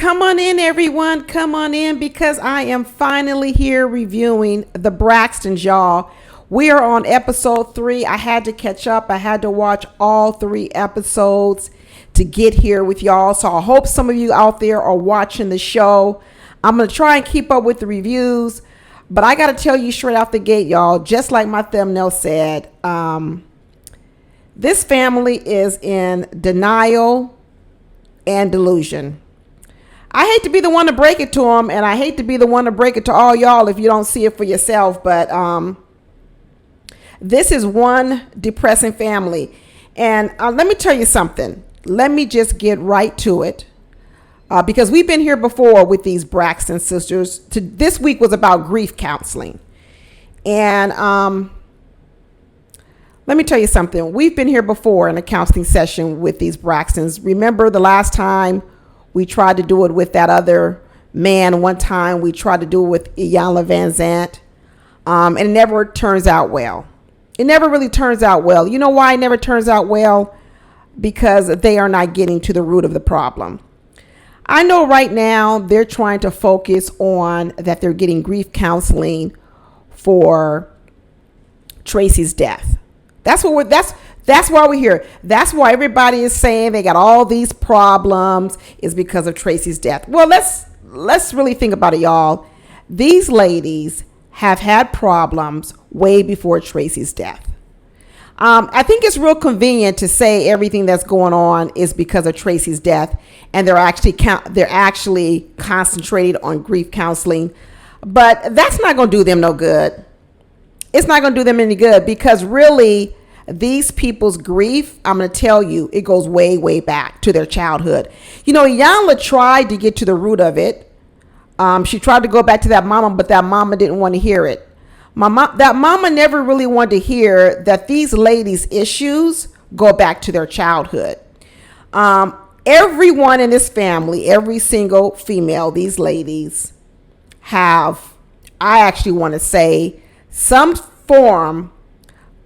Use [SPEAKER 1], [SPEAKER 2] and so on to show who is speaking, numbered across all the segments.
[SPEAKER 1] Come on in, everyone. Come on in because I am finally here reviewing the Braxtons, y'all. We are on episode 3. I had to catch up. I had to watch all 3 episodes to get here with y'all. So I hope some of you out there are watching the show. I'm going to try and keep up with the reviews. But I got to tell you straight out the gate, y'all, just like my thumbnail said, this family is in denial and delusion. I hate to be the one to break it to them, and I hate to be the one to break it to all y'all if you don't see it for yourself, but this is one depressing family. And let me tell you something. Let me just get right to it, because we've been here before with these Braxton sisters. This week was about grief counseling. And let me tell you something. We've been here before in a counseling session with these Braxtons. Remember the last time we tried to do it with that other man? One time we tried to do it with Iyanla Vanzant, and it never turns out well. It never really turns out well. You know why it never turns out well? Because they are not getting to the root of the problem. I know right now they're trying to focus on that they're getting grief counseling for Tracy's death. That's why we're here. That's why everybody is saying they got all these problems is because of Tracy's death. Well, let's really think about it, y'all. These ladies have had problems way before Tracy's death. I think it's real convenient to say everything that's going on is because of Tracy's death, and they're actually concentrated on grief counseling. But that's not going to do them no good. It's not going to do them any good, because really these people's grief, I'm going to tell you, it goes way, way back to their childhood. You know, Iyanla tried to get to the root of it. She tried to go back to that mama, but that mama didn't want to hear it. That mama never really wanted to hear that these ladies' issues go back to their childhood. Everyone in this family, every single female, these ladies have, I actually want to say, some form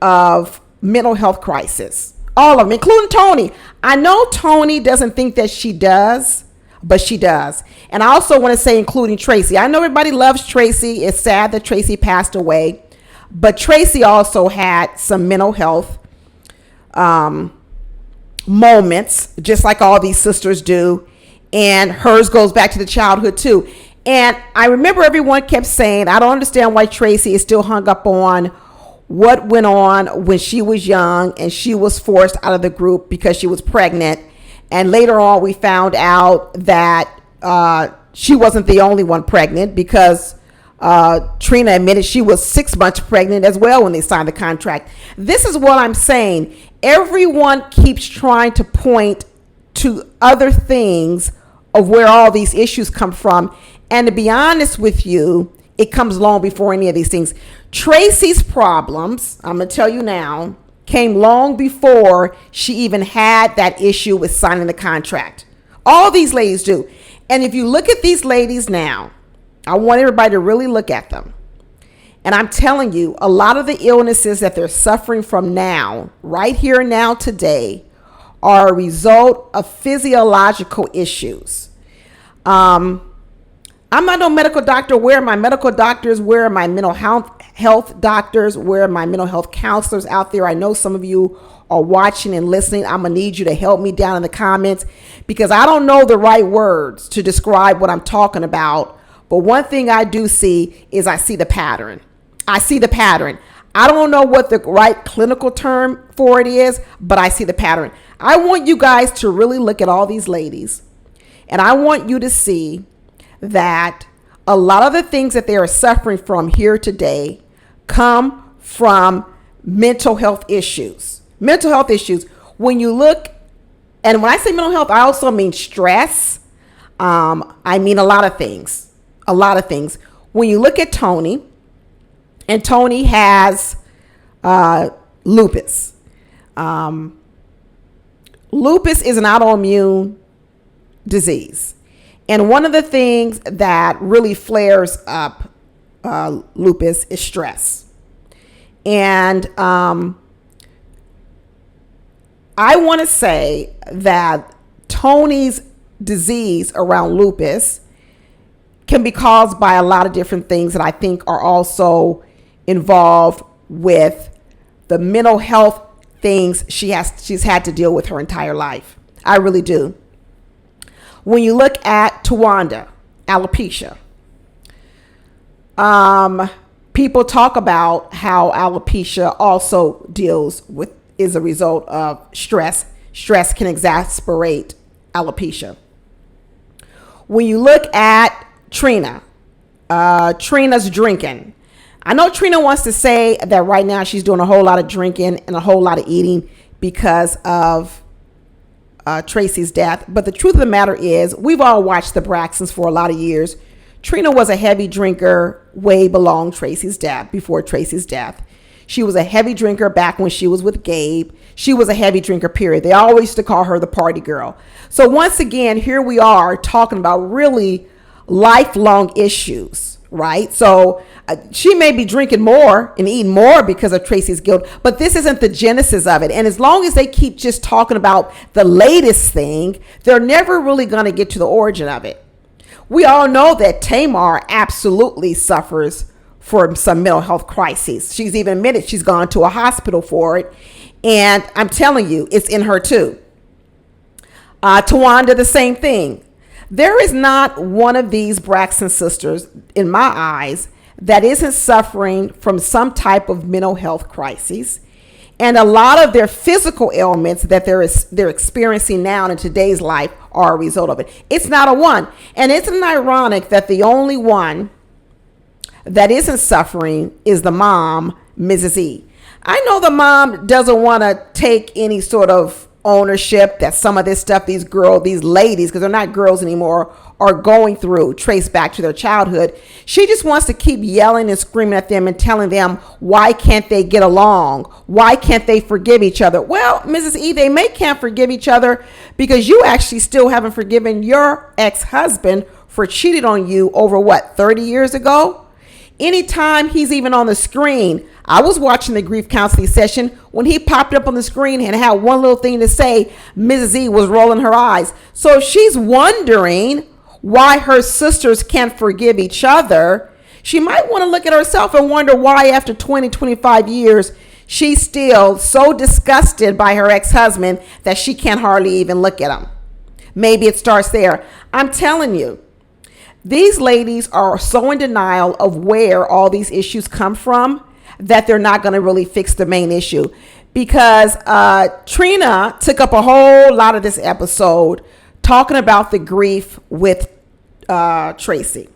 [SPEAKER 1] of mental health crisis. All of them, including Tony. I know Tony doesn't think that she does, but she does. And I also want to say including Tracy. I know everybody loves Tracy. It's sad that Tracy passed away, but Tracy also had some mental health moments, just like all these sisters do. And hers goes back to the childhood too. And I remember everyone kept saying, I don't understand why Tracy is still hung up on what went on when she was young and she was forced out of the group because she was pregnant. And later on, we found out that she wasn't the only one pregnant, because Trina admitted she was 6 months pregnant as well when they signed the contract. This is what I'm saying. Everyone keeps trying to point to other things of where all these issues come from. And to be honest with you, it comes long before any of these things. Tracy's problems, I'm going to tell you now, came long before she even had that issue with signing the contract. All these ladies do. And if you look at these ladies now, I want everybody to really look at them. And I'm telling you, a lot of the illnesses that they're suffering from now, right here and now today, are a result of physiological issues. I'm not no medical doctor. Where are my medical doctors? Where are my mental health doctors? Where are my mental health counselors out there? I know some of you are watching and listening. I'm going to need you to help me down in the comments, because I don't know the right words to describe what I'm talking about. But one thing I do see is I see the pattern. I see the pattern. I don't know what the right clinical term for it is, but I see the pattern. I want you guys to really look at all these ladies, and I want you to see that a lot of the things that they are suffering from here today come from mental health issues. Mental health issues. When you look, and when I say mental health, I also mean stress. I mean a lot of things. A lot of things. When you look at Tony, and Tony has lupus. Lupus is an autoimmune disease. And one of the things that really flares up lupus is stress. And I want to say that Tony's disease around lupus can be caused by a lot of different things that I think are also involved with the mental health things she's had to deal with her entire life. I really do. When you look at Tawanda, alopecia, people talk about how alopecia also is a result of stress. Stress can exacerbate alopecia. When you look at Trina, Trina's drinking. I know Trina wants to say that right now she's doing a whole lot of drinking and a whole lot of eating because of Tracy's death. But the truth of the matter is, we've all watched the Braxtons for a lot of years. Trina was a heavy drinker way before Tracy's death. She was a heavy drinker back when she was with Gabe. She was a heavy drinker, period. They always used to call her the party girl. So once again, here we are talking about really lifelong issues, right? So she may be drinking more and eating more because of Tracy's guilt, but this isn't the genesis of it. And as long as they keep just talking about the latest thing, they're never really going to get to the origin of it. We all know that Tamar absolutely suffers from some mental health crises. She's even admitted she's gone to a hospital for it. And I'm telling you, it's in her too. Tawanda, the same thing. There is not one of these Braxton sisters, in my eyes, that isn't suffering from some type of mental health crisis. And a lot of their physical ailments that they're experiencing now in today's life are a result of it. It's not a one. And isn't it ironic that the only one that isn't suffering is the mom, Mrs. E? I know the mom doesn't want to take any sort of ownership that some of this stuff these ladies, because they're not girls anymore, are going through, trace back to their childhood. She just wants to keep yelling and screaming at them and telling them, why can't they get along? Why can't they forgive each other? Well, Mrs. E, they can't forgive each other because you actually still haven't forgiven your ex-husband for cheating on you over 30 years ago? Anytime he's even on the screen, I was watching the grief counseling session. When he popped up on the screen and had one little thing to say, Mrs. E was rolling her eyes. So if she's wondering why her sisters can't forgive each other, she might want to look at herself and wonder why after 20, 25 years, she's still so disgusted by her ex-husband that she can't hardly even look at him. Maybe it starts there. I'm telling you, these ladies are so in denial of where all these issues come from that they're not going to really fix the main issue. Because Trina took up a whole lot of this episode talking about the grief with Tracy.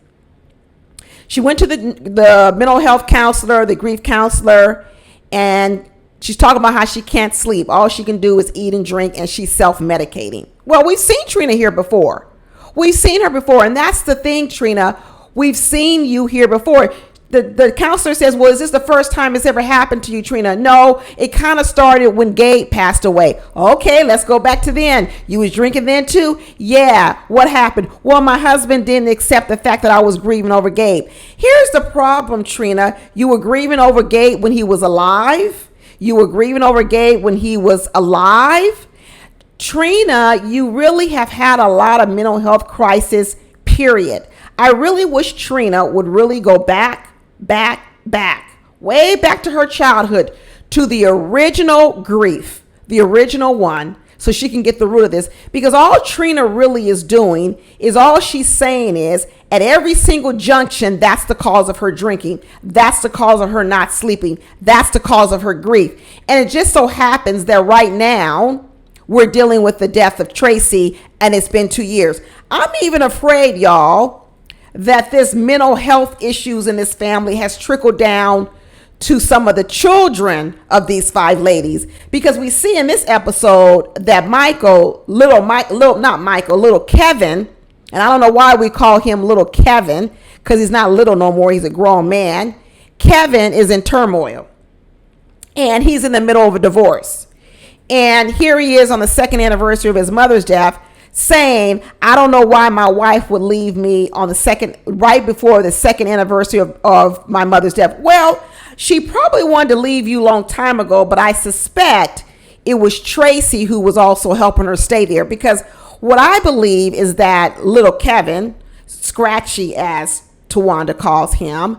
[SPEAKER 1] She went to the mental health counselor, the grief counselor, and she's talking about how she can't sleep. All she can do is eat and drink, and she's self-medicating. Well, we've seen Trina here before. We've seen her before, and that's the thing, Trina. We've seen you here before. The counselor says, well, is this the first time it's ever happened to you, Trina? No, it kind of started when Gabe passed away. Okay, let's go back to then. You was drinking then too? Yeah. What happened? Well, my husband didn't accept the fact that I was grieving over Gabe. Here's the problem, Trina. You were grieving over Gabe when he was alive. You were grieving over Gabe when he was alive. Trina, you really have had a lot of mental health crisis, period. I really wish Trina would really go back, way back to her childhood, to the original grief, the original one, so she can get the root of this. Because all Trina really is doing is all she's saying is at every single junction, that's the cause of her drinking. That's the cause of her not sleeping. That's the cause of her grief. And it just so happens that right now, we're dealing with the death of Tracy, and it's been 2 years. I'm even afraid, y'all, that this mental health issues in this family has trickled down to some of the children of these 5 ladies, because we see in this episode that little Kevin, and I don't know why we call him little Kevin, because he's not little no more. He's a grown man. Kevin is in turmoil, and he's in the middle of a divorce. And here he is on the 2nd anniversary of his mother's death saying, I don't know why my wife would leave me on right before the 2nd anniversary of my mother's death. Well, she probably wanted to leave you a long time ago, but I suspect it was Tracy who was also helping her stay there, because What I believe is that little Kevin, Scratchy as Tawanda calls him,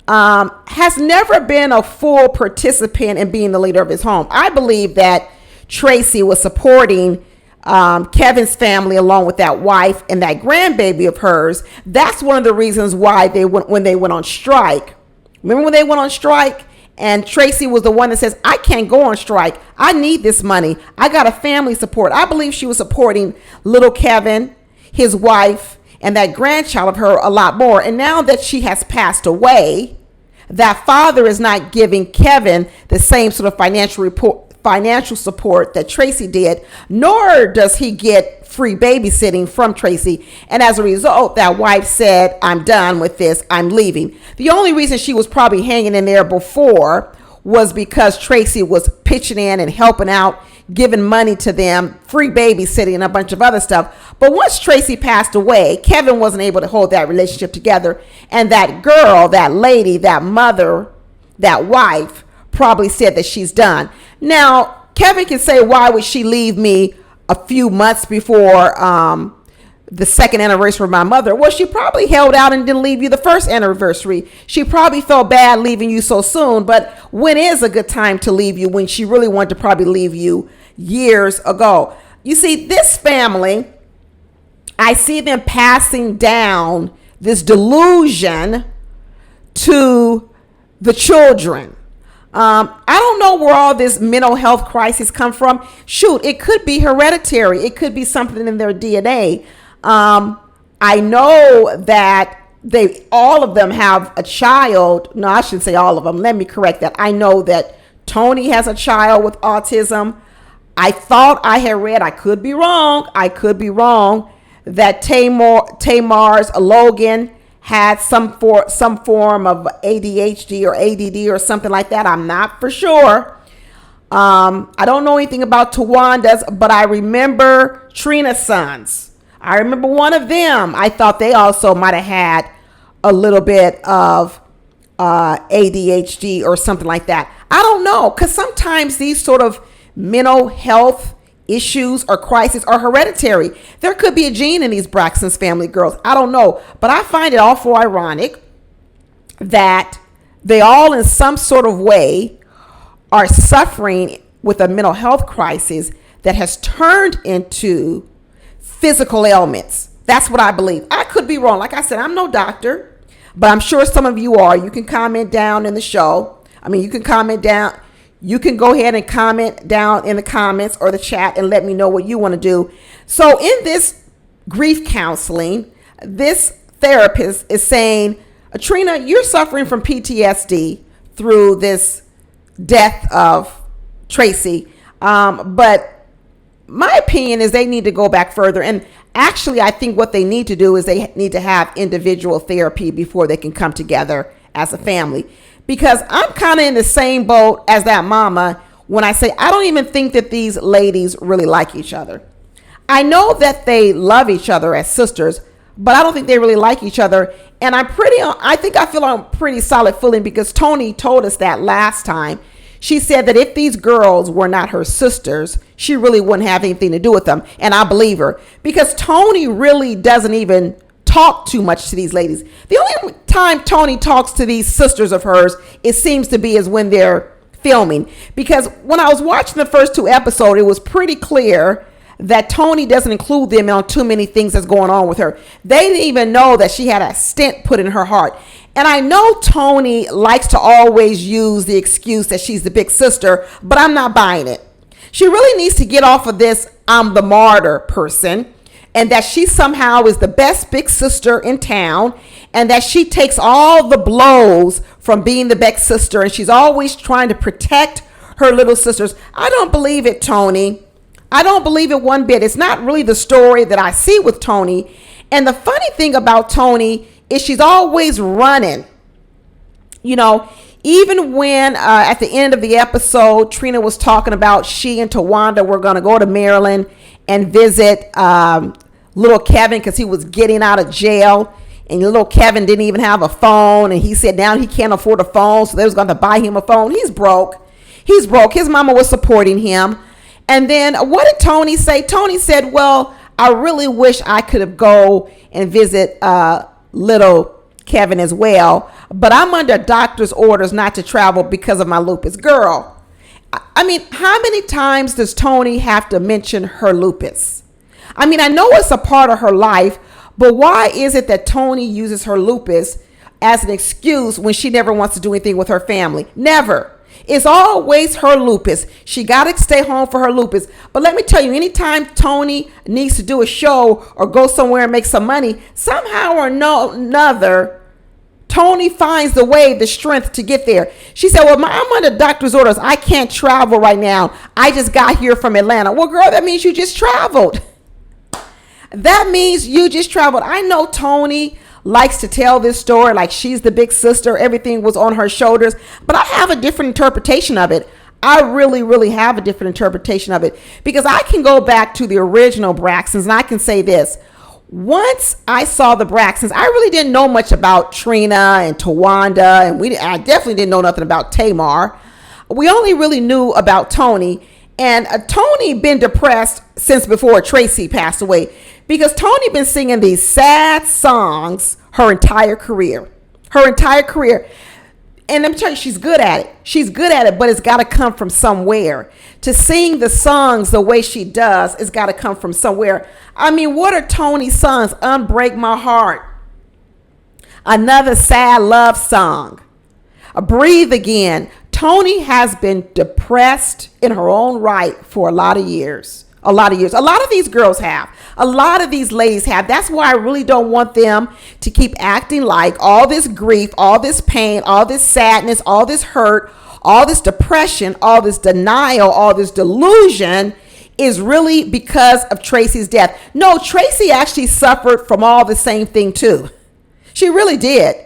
[SPEAKER 1] has never been a full participant in being the leader of his home. I believe that Tracy was supporting Kevin's family along with that wife and that grandbaby of hers. That's one of the reasons why when they went on strike. Remember when they went on strike? And Tracy was the one that says, I can't go on strike. I need this money. I got a family support. I believe she was supporting little Kevin, his wife, and that grandchild of her a lot more. And now that she has passed away, that father is not giving Kevin the same sort of financial support that Tracy did, nor does he get free babysitting from Tracy. And as a result, that wife said, I'm done with this. I'm leaving. The only reason she was probably hanging in there before was because Tracy was pitching in and helping out, giving money to them, free babysitting and a bunch of other stuff. But once Tracy passed away, Kevin wasn't able to hold that relationship together. And that girl, that lady, that mother, that wife probably said that she's done. Now, Kevin can say, why would she leave me a few months before the second anniversary of my mother? Well, she probably held out and didn't leave you the first anniversary. She probably felt bad leaving you so soon. But when is a good time to leave you? When she really wanted to probably leave you years ago. You see, this family, I see them passing down this delusion to the children. I don't know where all this mental health crisis come from. Shoot, it could be hereditary. It could be something in their DNA. I know that all of them have a child. No, I shouldn't say all of them. Let me correct that. I know that Tony has a child with autism. I thought I had read, I could be wrong, that Tamar's Logan had some form of ADHD or ADD or something like that. I'm not for sure. I don't know anything about Tawanda's, but I remember Trina's sons. I remember one of them. I thought they also might have had a little bit of ADHD or something like that. I don't know, because sometimes these sort of mental health issues or crises are hereditary. There could be a gene in these Braxtons family girls. I don't know. But I find it awful ironic that they all in some sort of way are suffering with a mental health crisis that has turned into physical ailments. That's what I believe. I could be wrong. Like I said, I'm no doctor, but I'm sure some of you are. You can comment down in the show. You can comment down. You can go ahead and comment down in the comments or the chat and let me know what you want to do. So in this grief counseling, this therapist is saying, Trina, you're suffering from PTSD through this death of Tracy. But my opinion is they need to go back further. And actually, I think what they need to do is they need to have individual therapy before they can come together as a family. Because I'm kind of in the same boat as that mama when I say I don't even think that these ladies really like each other. I know that they love each other as sisters, but I don't think they really like each other. And I feel on pretty solid footing because Tony told us that last time. She said that if these girls were not her sisters, she really wouldn't have anything to do with them. And I believe her because Tony really doesn't even talk too much to these ladies. The only time Tony talks to these sisters of hers, it seems to be is when they're filming. Because when I was watching the first two episodes, it was pretty clear that Tony doesn't include them on too many things that's going on with her. They didn't even know that she had a stent put in her heart. And I know Tony likes to always use the excuse that she's the big sister, but I'm not buying it. She really needs to get off of this I'm the martyr person, and that she somehow is the best big sister in town, and that she takes all the blows from being the big sister, and she's always trying to protect her little sisters. I don't believe it, Tony. I don't believe it one bit. It's not really the story that I see with Tony. And the funny thing about Tony is she's always running. Even when at the end of the episode, Trina was talking about she and Tawanda were going to go to Maryland and visit little Kevin because he was getting out of jail, and little Kevin didn't even have a phone, and he said now he can't afford a phone, so they was going to buy him a phone. He's broke. His mama was supporting him. And then what did Tony say? Tony said, well, I really wish I could have go and visit little Kevin as well, but I'm under doctor's orders not to travel because of my lupus. Girl, I mean, how many times does Toni have to mention her lupus? I mean, I know it's a part of her life, but why is it that Toni uses her lupus as an excuse when she never wants to do anything with her family? Never. It's always her lupus. She got to stay home for her lupus. But let me tell you, anytime Toni needs to do a show or go somewhere and make some money, somehow or another, Toni finds the way, the strength to get there. She said, well, I'm under doctor's orders. I can't travel right now. I just got here from Atlanta. Well, girl, that means you just traveled. That means you just traveled. I know Toni likes to tell this story like she's the big sister. Everything was on her shoulders. But I have a different interpretation of it. I really, really have a different interpretation of it. Because I can go back to the original Braxtons and I can say this. Once I saw the Braxtons, I really didn't know much about Trina and Tawanda. And I definitely didn't know nothing about Tamar. We only really knew about Toni. And Toni been depressed since before Tracy passed away. Because Toni been singing these sad songs her entire career. Her entire career. And I'm telling you, she's good at it. She's good at it, but it's got to come from somewhere. To sing the songs the way she does, it's got to come from somewhere. I mean, what are Toni's songs? Unbreak My Heart. Another sad love song. Breathe Again. Toni has been depressed in her own right for a lot of years. A lot of years. A lot of these girls have. A lot of these ladies have. That's why I really don't want them to keep acting like all this grief, all this pain, all this sadness, all this hurt, all this depression, all this denial, all this delusion is really because of Tracy's death. No, Tracy actually suffered from all the same thing too. She really did.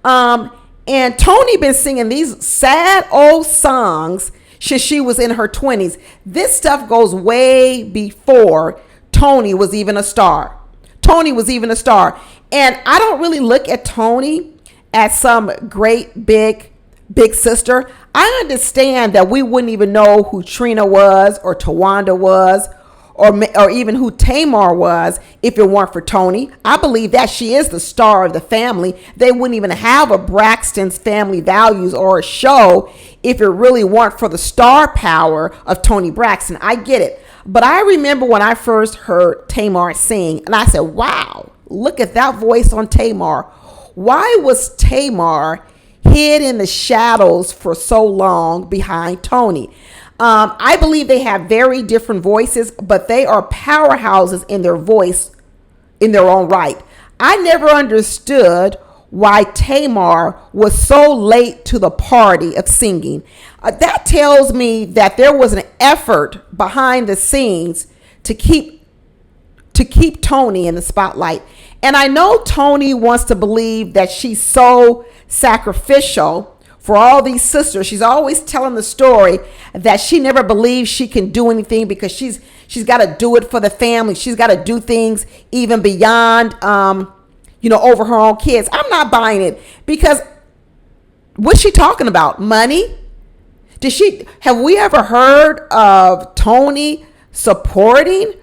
[SPEAKER 1] And Toni been singing these sad old songs since she was in her 20s. This stuff goes way before Toni was even a star. Toni was even a star. And I don't really look at Toni as some great big sister. I understand that we wouldn't even know who Trina was or Tawanda was or even who Tamar was if it weren't for Toni. I believe that she is the star of the family. They wouldn't even have a Braxton's Family Values or a show if it really weren't for the star power of Toni Braxton. I get it. But I remember when I first heard Tamar sing, and I said, wow, look at that voice on Tamar. Why was Tamar hid in the shadows for so long behind Toni? I believe they have very different voices, but they are powerhouses in their voice in their own right. I never understood why Tamar was so late to the party of singing. That tells me that there was an effort behind the scenes to keep Toni in the spotlight. And I know Toni wants to believe that she's so sacrificial for all these sisters. She's always telling the story that she never believes she can do anything because she's got to do it for the family. She's got to do things even beyond over her own kids. I'm not buying it because what's she talking about? Money? Have we ever heard of Toni supporting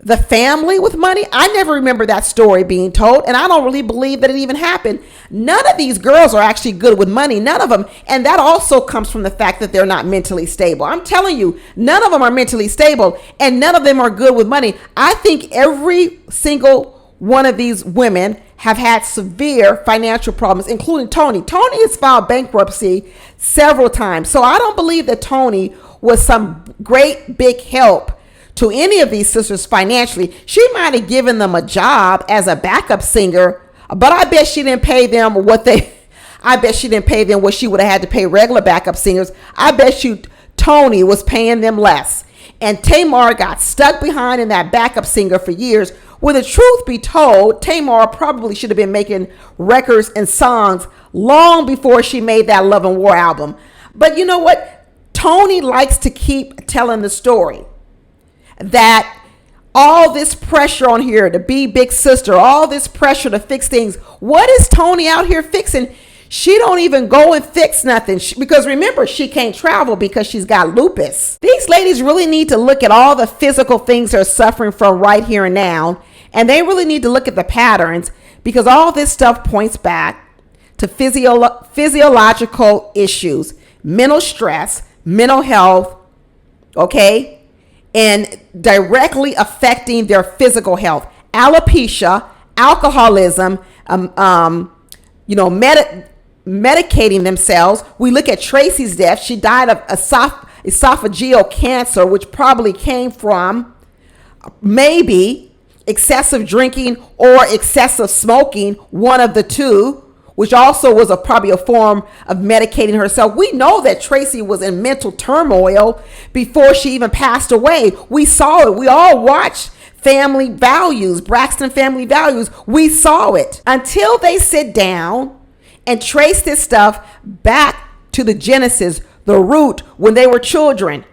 [SPEAKER 1] the family with money? I never remember that story being told, and I don't really believe that it even happened. None of these girls are actually good with money. None of them. And that also comes from the fact that they're not mentally stable. I'm telling you, none of them are mentally stable, and none of them are good with money. I think every single one of these women have had severe financial problems, including Toni. Toni has filed bankruptcy several times. So I don't believe that Toni was some great big help to any of these sisters financially. She might have given them a job as a backup singer, but I bet she didn't pay them what she would have had to pay regular backup singers. I bet you Toni was paying them less. And Tamar got stuck behind in that backup singer for years. When the truth be told, Tamar probably should have been making records and songs long before she made that Love and War album. But you know what? Toni likes to keep telling the story that all this pressure on here to be big sister, all this pressure to fix things. What is Toni out here fixing? She don't even go and fix nothing because remember, she can't travel because she's got lupus. These ladies really need to look at all the physical things they're suffering from right here and now. And they really need to look at the patterns because all this stuff points back to physiological issues, mental stress, mental health, okay, and directly affecting their physical health. Alopecia, alcoholism, medicating themselves. We look at Tracy's death. She died of esophageal cancer, which probably came from maybe excessive drinking or excessive smoking, one of the two, which also was probably a form of medicating herself. We know that Tracy was in mental turmoil before she even passed away. We saw it. We all watched Family Values, Braxton Family Values. We saw it until they sit down and trace this stuff back to the genesis, the root, when they were children.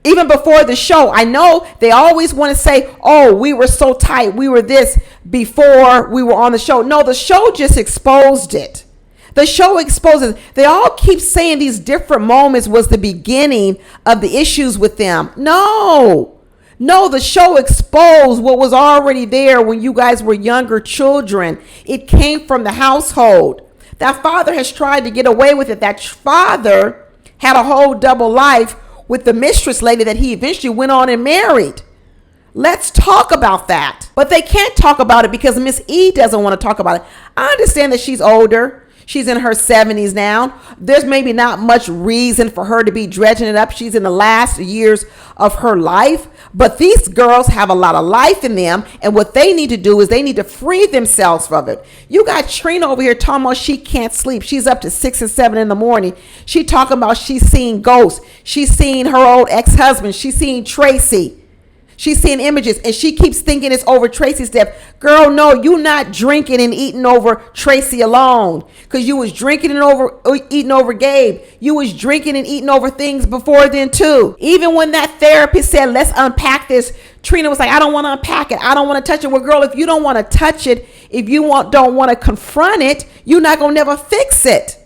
[SPEAKER 1] Even before the show, I know they always want to say, oh, we were so tight, we were this before we were on the show. No, the show just exposed it. The show exposes. They all keep saying these different moments was the beginning of the issues with them. No, the show exposed what was already there when you guys were younger children. It came from the household. That father has tried to get away with it. That father had a whole double life with the mistress lady that he eventually went on and married. Let's talk about that. But they can't talk about it because Miss E doesn't want to talk about it. I understand that she's older. She's in her 70s now. There's maybe not much reason for her to be dredging it up. She's in the last years of her life. But these girls have a lot of life in them. And what they need to do is they need to free themselves from it. You got Trina over here talking about she can't sleep. She's up to 6 and 7 in the morning. She talking about she's seeing ghosts. She's seeing her old ex-husband. She's seeing Tracy. She's seeing images and she keeps thinking it's over Tracy's death. Girl, no, you not drinking and eating over Tracy alone because you was drinking and eating over Gabe. You was drinking and eating over things before then too. Even when that therapist said, let's unpack this, Trina was like, I don't want to unpack it. I don't want to touch it. Well, girl, if you don't want to touch it, if you don't want to confront it, you're not going to never fix it.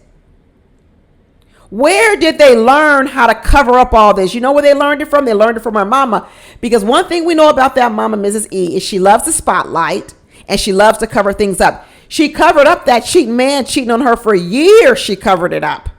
[SPEAKER 1] Where did they learn how to cover up all this? You know where they learned it from? They learned it from her mama. Because one thing we know about that mama, Mrs. E, is she loves the spotlight and she loves to cover things up. She covered up that cheating man cheating on her for years. She covered it up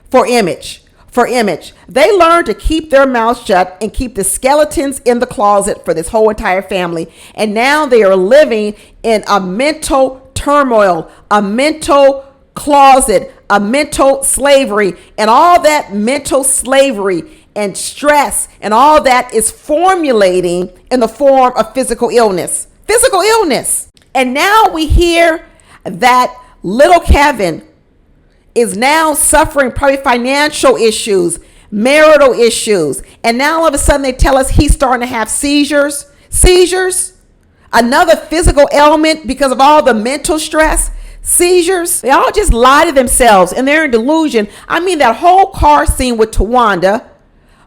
[SPEAKER 1] for image. They learned to keep their mouths shut and keep the skeletons in the closet for this whole entire family. And now they are living in a mental turmoil, a mental closet, a mental slavery, and all that mental slavery and stress and all that is formulating in the form of physical illness. And now we hear that little Kevin is now suffering probably financial issues, marital issues. And now all of a sudden they tell us he's starting to have seizures, another physical ailment because of all the mental stress. Seizures. They all just lie to themselves and they're in delusion. I mean, that whole car scene with Tawanda.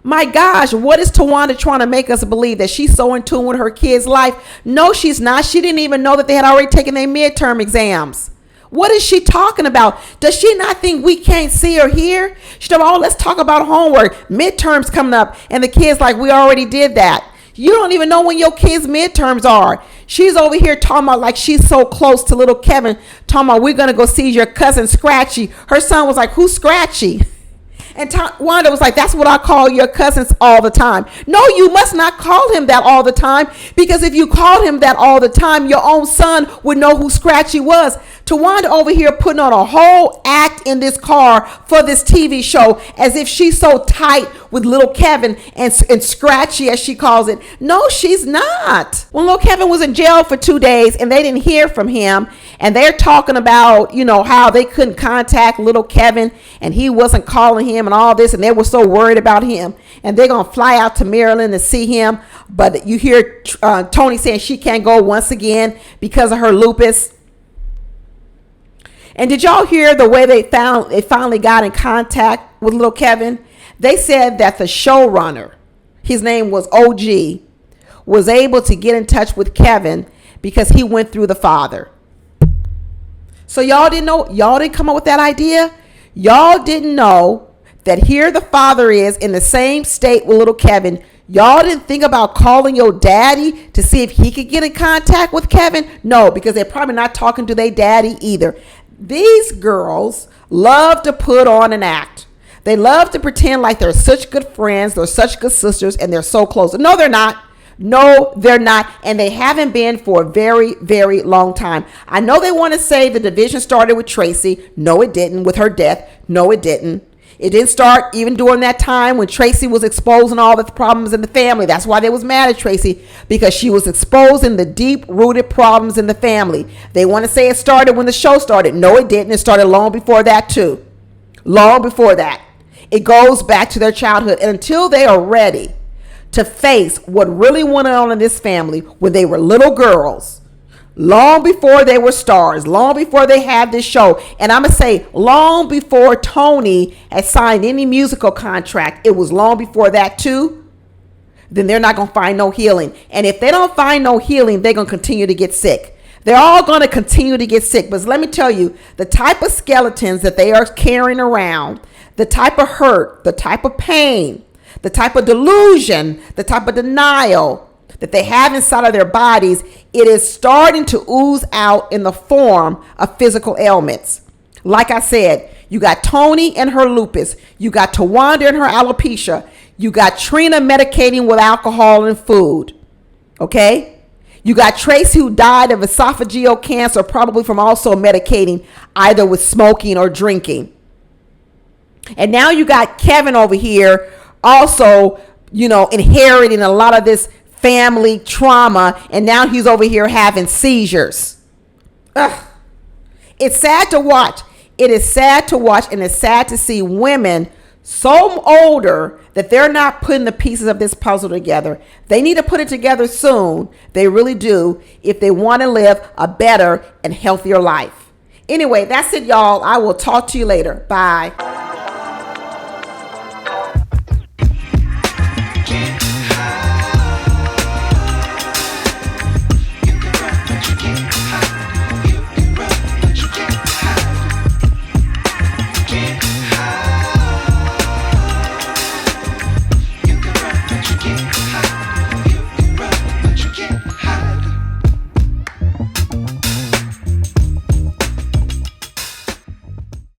[SPEAKER 1] My gosh, what is Tawanda trying to make us believe? That she's so in tune with her kid's life? No, she's not. She didn't even know that they had already taken their midterm exams. What is she talking about? Does she not think we can't see or hear? She's talking about, oh, let's talk about homework. Midterms coming up. And the kid's like, we already did that. You don't even know when your kids' midterms are. She's over here talking about like she's so close to little Kevin, talking about we're going to go see your cousin Scratchy. Her son was like, who's Scratchy? And Wanda was like, that's what I call your cousins all the time. No, you must not call him that all the time, because if you called him that all the time, your own son would know who Scratchy was. Tawanda over here putting on a whole act in this car for this TV show as if she's so tight with little Kevin and Scratchy, as she calls it. No, she's not. When little Kevin was in jail for 2 days and they didn't hear from him, and they're talking about, you know, how they couldn't contact little Kevin and he wasn't calling him and all this, and they were so worried about him, and they're going to fly out to Maryland to see him. But you hear Tony saying she can't go once again because of her lupus. And did y'all hear the way they finally got in contact with little Kevin? They said that the showrunner, his name was OG, was able to get in touch with Kevin because he went through the father. So y'all didn't know, y'all didn't come up with that idea. Y'all didn't know that here the father is in the same state with little Kevin. Y'all didn't think about calling your daddy to see if he could get in contact with Kevin? No, because they're probably not talking to their daddy either. These girls love to put on an act. They love to pretend like they're such good friends, they're such good sisters, and they're so close. No, they're not. No, they're not. And they haven't been for a very, very long time. I know they want to say the division started with Tracy. No, it didn't. With her death. No, it didn't. It didn't start even during that time when Tracy was exposing all the problems in the family. That's why they was mad at Tracy, because she was exposing the deep-rooted problems in the family. They want to say it started when the show started. No, it didn't. It started long before that, too. Long before that. It goes back to their childhood. And until they are ready to face what really went on in this family when they were little girls, long before they were stars, long before they had this show, and I'm going to say long before Tony had signed any musical contract, it was long before that too, then they're not going to find no healing. And if they don't find no healing, they're going to continue to get sick. They're all going to continue to get sick. But let me tell you, the type of skeletons that they are carrying around, the type of hurt, the type of pain, the type of delusion, the type of denial that they have inside of their bodies, it is starting to ooze out in the form of physical ailments. Like I said, you got Tony and her lupus. You got Tawanda and her alopecia. You got Trina medicating with alcohol and food. Okay? You got Tracy, who died of esophageal cancer, probably from also medicating either with smoking or drinking. And now you got Kevin over here also, inheriting a lot of this family trauma, and now he's over here having seizures. Ugh. It's sad to watch. It is sad to watch, and it's sad to see women so older that they're not putting the pieces of this puzzle together. They need to put it together soon. They really do, if they want to live a better and healthier life. Anyway, that's it, y'all. I will talk to you later. Bye.